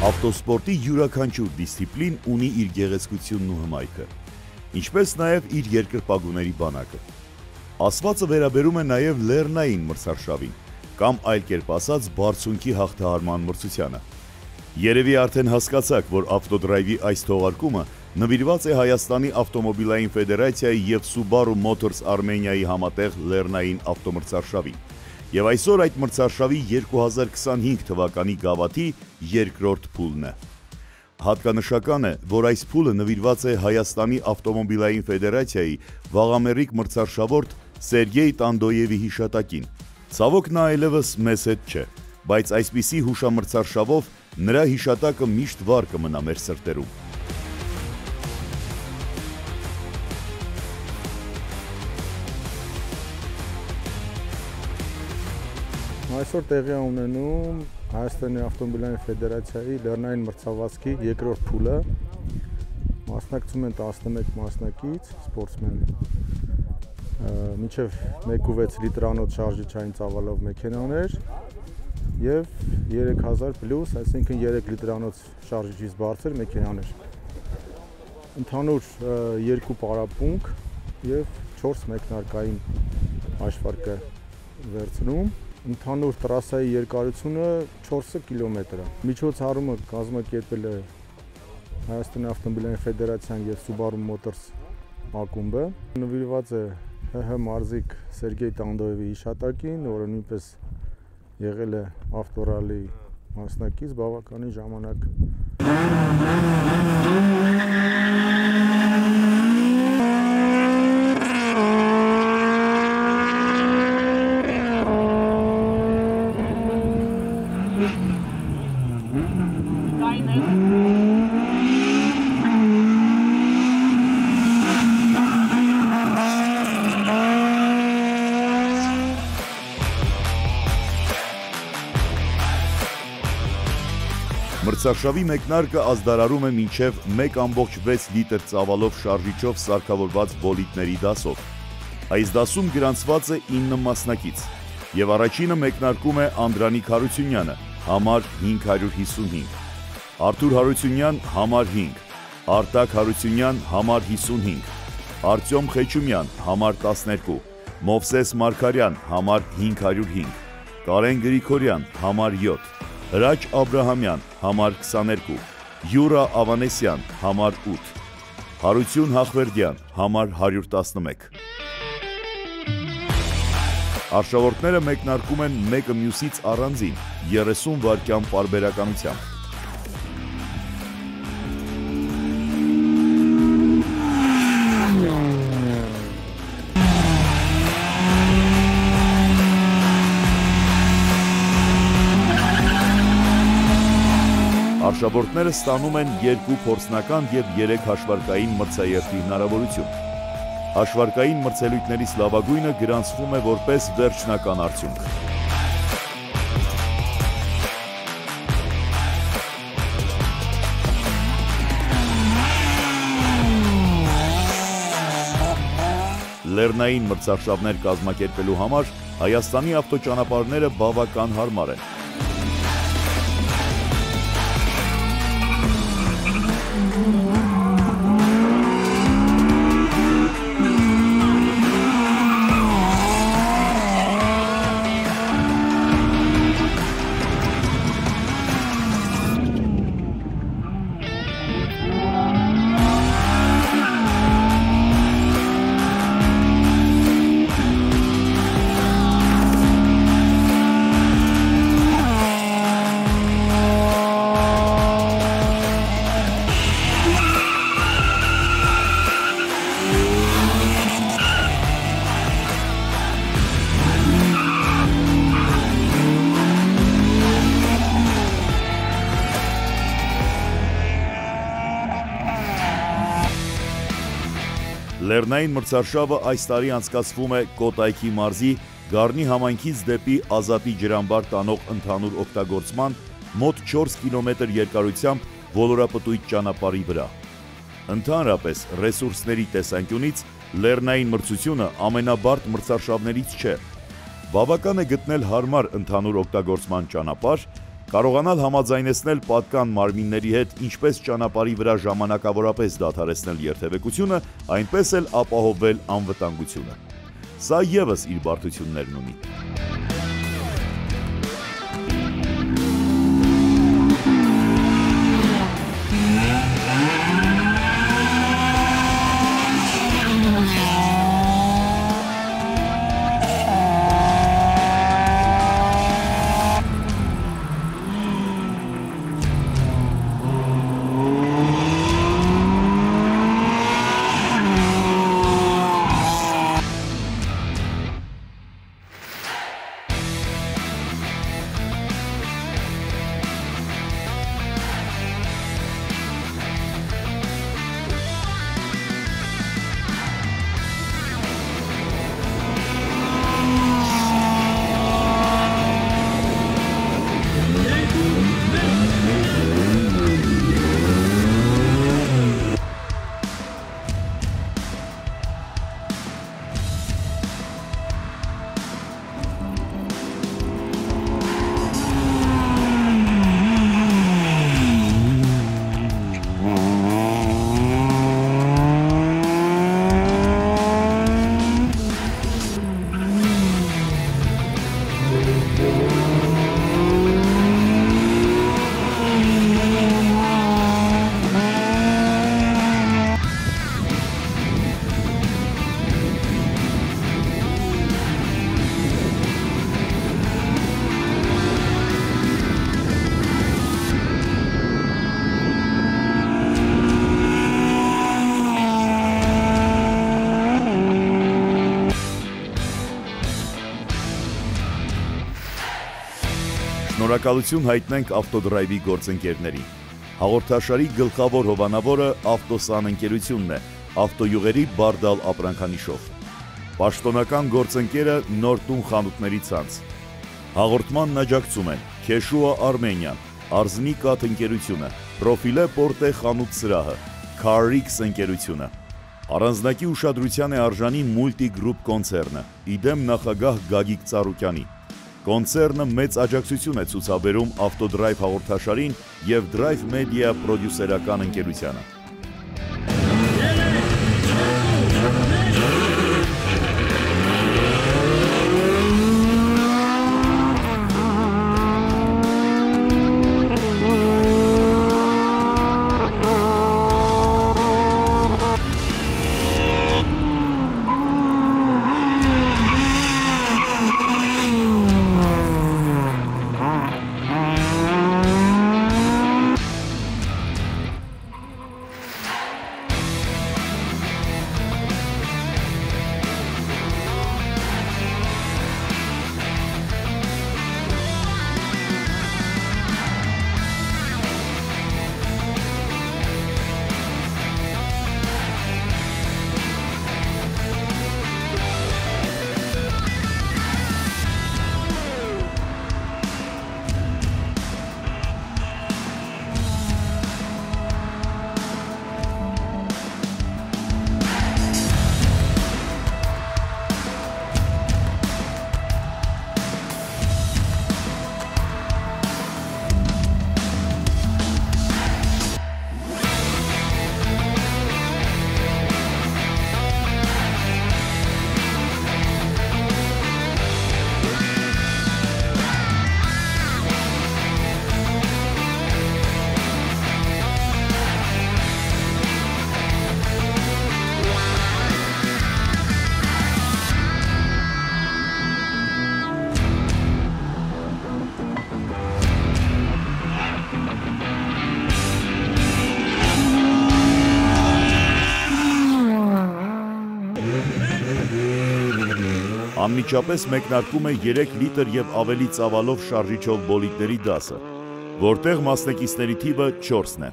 Ավտոսպորտի յուրաքանչյուր դիսցիպլին ունի իր գեղեցկությունն ու հմայքը, ինչպես նաև իր երկրպագուների բանակը։ Ասվածը վերաբերում է նաև լեռնային մրցարշավին, կամ այլ կերպ ասած բարձունքի հաղթահարման մրցությանը։ Երևի արդեն հասկացաք, որ ավտոդրայվի այս թողարկումը նվիրված է Հայաստանի ավտոմոբիլային ֆեդերացիայի և Subaru Motors Armenia-ի համատեղ լեռնային ավտոմրցարշավին։ Եվ այսօր այդ մրցարշավի 2025 թվականի գավաթի երկրորդ փուլն է։ Հատկանշական է, որ այս փուլը նվիրված է Հայաստանի ավտոմոբիլային ֆեդերացիայի վաղամեռիկ մրցարշավորդ Սերգեյ Տանդոյևի հիշատակին։ Ցավոք նա այլևս մեզ հետ չէ, բայց այսպիսի հուշամրցարշավով նրա հիշատակը միշտ վառ կմնա մեր սրտերում։ Այսօր տեղի է ունենում Հայաստանի ավտոմոբիլային ֆեդերացիայի լեռնային մրցավազքի երկրորդ փուլը։ Մասնակցում են 11 մասնակից սպորտսմեն։ Մինչև 1.6 լիտրանոց շարժիչային ծավալով մեքենաներ եւ 3000 պլյուս, այսինքն 3 լիտրանոց շարժիչից բարձր մեքենաներ։ Ընդհանուր 2 պարապմունք եւ 4 մեկնարկային հաշվարկ է վերցնում։ Ընդհանուր տրասայի երկարությունը 4 կիլոմետր է։ Միջոցառումը կազմակերպել է Հայաստանի ավտոմոբիլային ֆեդերացիան եւ Subaru Motors ակումբը։ Նվիրված է ՀՀ մարզիկ Սերգեյ Տանդոյևի հիշատակին, որը նույնպես եղել է ավտորալի մասնակից բավականին ժամանակ։ Մրցարշավի մեկնարկը ազդարարում է մինչև 1.6 լիտր ծավալով շարժիչով սարքավորված բոլիդների դասով։ Այս դասում գրանցված է 9 մասնակից, եւ առաջինը մեկնարկում է Անդրանիկ Հարությունյանը, համար 555, Արթուր Հարությունյան, համար 5, Արտակ Հարությունյան, համար 55, Արտյոմ Խեչումյան, համար 12, Մովսես Մարգարյան, համար 505, Կարեն Գրիգորյան, համար 7, Հրաչ Աբրահամյան, համար 22, Յուրա Ավանեսյան, համար 8, Հարություն Հախվերդյան, համար 111։ Արշավորդները մեկնարկում են մեկը մյուսից առանձին 30 վայրկյան պարբերականությամբ։ Արշավորդները ստանում են 2 փորձնական և 3 հաշվարկային մրցաերթի հնարավորություն։ Հաշվարկային մրցելույթներից լավագույնը գրանցվում է որպես վերջնական արդյունք։ Լեռնային մրցարշավներ կազմակերպելու համար Հայաստանի ավտոճանապարհները բավական հարմար են։ Լեռնային մրցարշավը այս տարի անցկացվում է Կոտայքի մարզի Գառնի համայնքից դեպի Ազատի ջրամբար տանող ընդհանուր օգտագործման մոտ 4 կիլոմետր երկարությամբ ոլորապտույտ ճանապարհի վրա։ Ընդհանրապես ռեսուրսների տեսանկյունից լեռնային մրցությունը ամենաբարդ մրցարշավներից չէ։ Բավական է գտնել հարմար ընդհանուր օգտագործման ճանապարհ, Կարողանալ համաձայնեցնել պատկան մարմինների հետ ինչպես ճանապարհի վրա ժամանակավորապես դադարեցնել երթևեկությունը, այնպես էլ ապահովել անվտանգությունը։ Սա ևս իր բարդություններն ունի։ Շնորհակալություն հայտնենք ավտոդրայվի գործընկերներին։ Հաղորդաշարի գլխավոր հովանավորը Ավտոսան ընկերությունն է, ավտոյուղերի բարդալ ապրանքանիշով։ Պաշտոնական գործընկերը Նոր տուն խանութների ցանց։ Հաղորդմանն աջակցում են Քեշուա Արմենիան, Արզնի կաթ ընկերությունը, Պրոֆիլե Պորտե խանութ սրահը, Carrix ընկերությունը։ Առանձնակի ուշադրության է արժանի Multigroup կոնցեռնը, իդեմ նախագահ Գագիկ Ծառուկյանի։ Կոնցեռնը մեծ աջակցություն է ցուցաբերում Ավտոդրայվ հաղորդաշարին և Drive Media պրոդյուսերական ընկերությանը։ Անմիջապես մեկնարկում է 3 լիտր և ավելի ծավալով շարժիչով բոլիդների դասը, որտեղ մասնակիցների թիվը 4-ն է։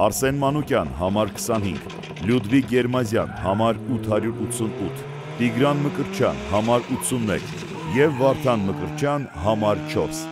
Արսեն Մանուկյան, համար 25, Լյուդվիգ Գերմազյան, համար 888, Տիգրան Մկրտչյան, համար 81 և Վարդան Մկրտչյան, համար 4։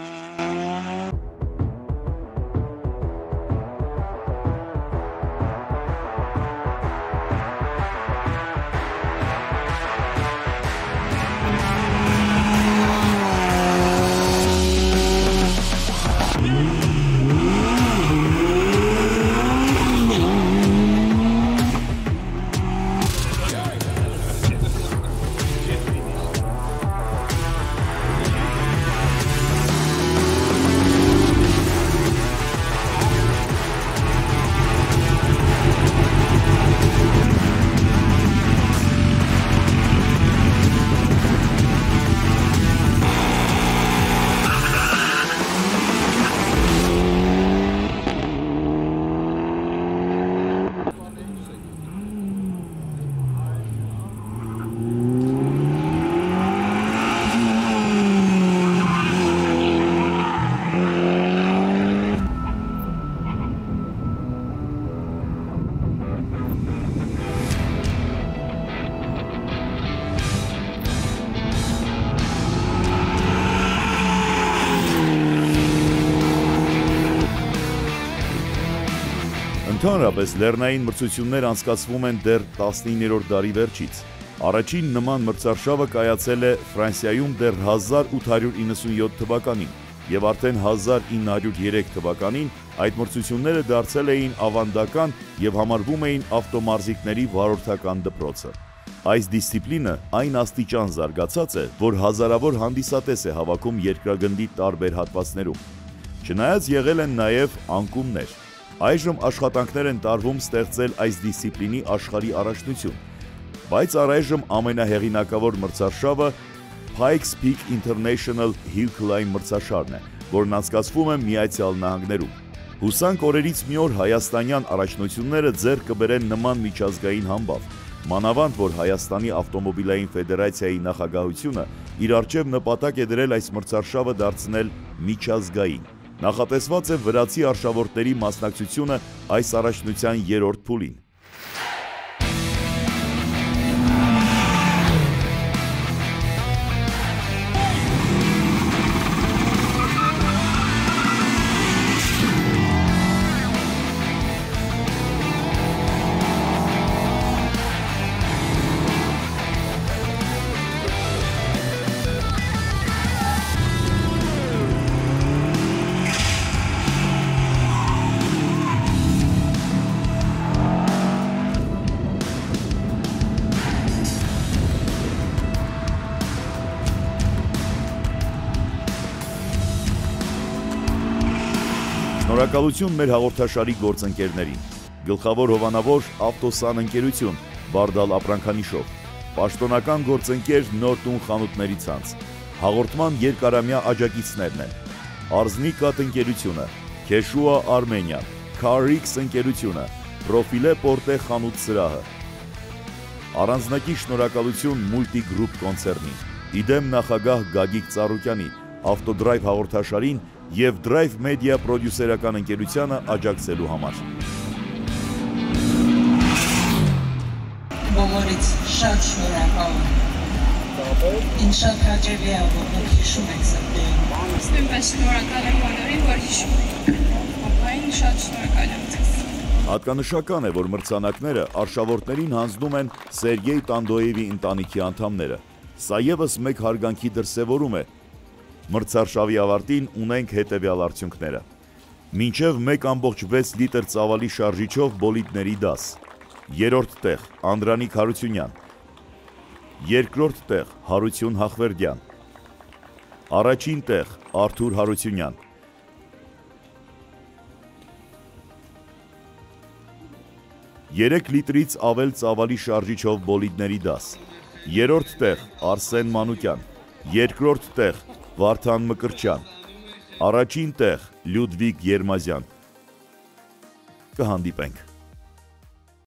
Ընդհանրապես լեռնային մրցություններ անցկացվում են դեռ 19-րդ դարի վերջից։ Առաջին նման մրցարշավը կայացել է Ֆրանսիայում դեռ 1897 թվականին եւ արդեն 1903 թվականին այդ մրցությունները դարձել էին ավանդական եւ համարվում էին ավտոմարզիկների վարորդական դպրոցը։ Այս դիսցիպլինը այն աստիճան զարգացած է, որ հազարավոր հանդիսատես է հավաքում երկրագնդի տարբեր հատվածներում։ Չնայած եղել են նաև անկումներ։ Այժմ աշխատանքներ են տարվում ստեղծել այս դիսցիպլինի աշխարհի առաջնություն, բայց առայժմ ամենահեղինակավոր մրցարշավը Pikes Peak International Hill Climb մրցաշարն է, որն անցկացվում է Միացյալ Նահանգներում։ Հուսանք օրերից մի օր հայաստանյան առաջնությունները ձեռք կբերեն նման միջազգային համբավ, մանավանդ որ Հայաստանի ավտոմոբիլային ֆեդերացիայի նախագահությունը իր առջև նպատակ է դրել այս մրցարշավը դարձնել միջազգային։ Նախատեսված է վրացի արշավորդների մասնակցությունը այս առաջնության 3-րդ փուլին։ Շնորհակալություն մեր հաղորդաշարի գործընկերներին։ Գլխավոր հովանավոր Ավտոսան ընկերություն, Բարդալ ապրանքանիշով, պաշտոնական գործընկեր Նոր տուն խանութների ցանց, հաղորդման երկարամյա աջակիցներն են Արզնիկատ ընկերությունը, Քեշուա Արմենիան, Carix ընկերությունը, Պրոֆիլե Պորտե խանութ սրահը։ Առանձնակի շնորհակալություն Multigroup կոնցեռնին, իդեմ նախագահ Գագիկ Ծառուկյանի, Ավտոդրայվ հաղորդաշարին և Drive Media պրոդյուսերական ընկերությանը աջակցելու համար։ Բոլորից շատ շնորհակալ եմ։ Ինձ շատ հաճելի է, որ դուք հիշում եք սրտերին։ Նույնպես շնորհակալ եմ բոլորին, որ հիշում եք։ Ապային շատ շնորհակալ եմ ձեզ։ Հատկանշական է, որ մրցանակները արշավորդներին հանձնում են Սերգեյ Տանդոևի ընտանիքի անդամները։ Սա ևս մեկ հարգանքի դրսևորում է։ Մրցարշավի ավարտին ունենք հետևյալ արդյունքները։ Մինչև 1.6 լիտր ծավալի շարժիչով բոլիդների դաս։ Երրորդ տեղ Անդրանիկ Հարությունյան։ Երկրորդ տեղ Հարություն Հախվերդյան։ Առաջին տեղ Արթուր Հարությունյան։ Երեք լիտրից ավել ծավալի շարժիչով բոլիդների դաս։ Երրորդ տեղ Արսեն Մանուկյան։ Երկրորդ տեղ Վարդան Մկրտչյան, առաջին տեղ Լյուդվիգ Երմազյան։ Կհանդիպենք։